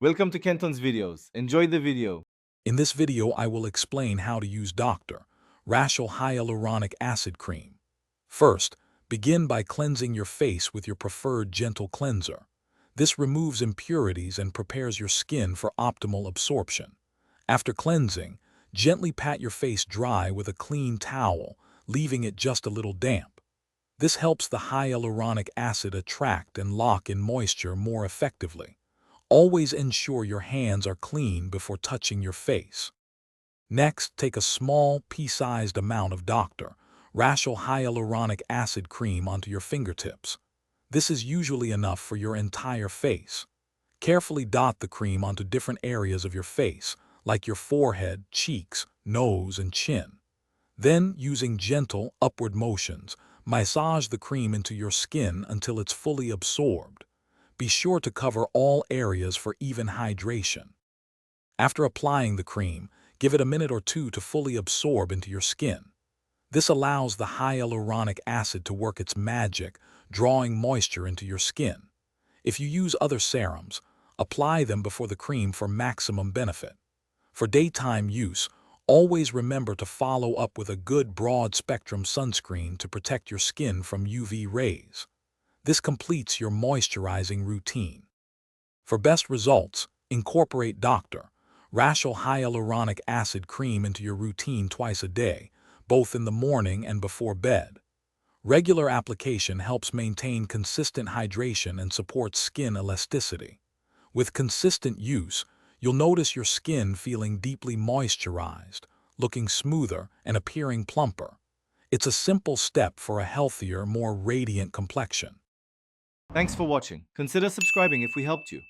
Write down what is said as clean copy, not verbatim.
Welcome to Kenton's videos. Enjoy the video. In this video, I will explain how to use Dr. Rashel Hyaluronic Acid Cream. First, begin by cleansing your face with your preferred gentle cleanser. This removes impurities and prepares your skin for optimal absorption. After cleansing, gently pat your face dry with a clean towel, leaving it just a little damp. This helps the hyaluronic acid attract and lock in moisture more effectively. Always ensure your hands are clean before touching your face. Next, take a small, pea-sized amount of Dr. Rashel Hyaluronic Acid Cream onto your fingertips. This is usually enough for your entire face. Carefully dot the cream onto different areas of your face, like your forehead, cheeks, nose, and chin. Then, using gentle, upward motions, massage the cream into your skin until it's fully absorbed. Be sure to cover all areas for even hydration. After applying the cream, give it a minute or two to fully absorb into your skin. This allows the hyaluronic acid to work its magic, drawing moisture into your skin. If you use other serums, apply them before the cream for maximum benefit. For daytime use, always remember to follow up with a good broad-spectrum sunscreen to protect your skin from UV rays. This completes your moisturizing routine. For best results, incorporate Dr. Rashel Hyaluronic Acid Cream into your routine twice a day, both in the morning and before bed. Regular application helps maintain consistent hydration and supports skin elasticity. With consistent use, you'll notice your skin feeling deeply moisturized, looking smoother, and appearing plumper. It's a simple step for a healthier, more radiant complexion. Thanks for watching. Consider subscribing if we helped you.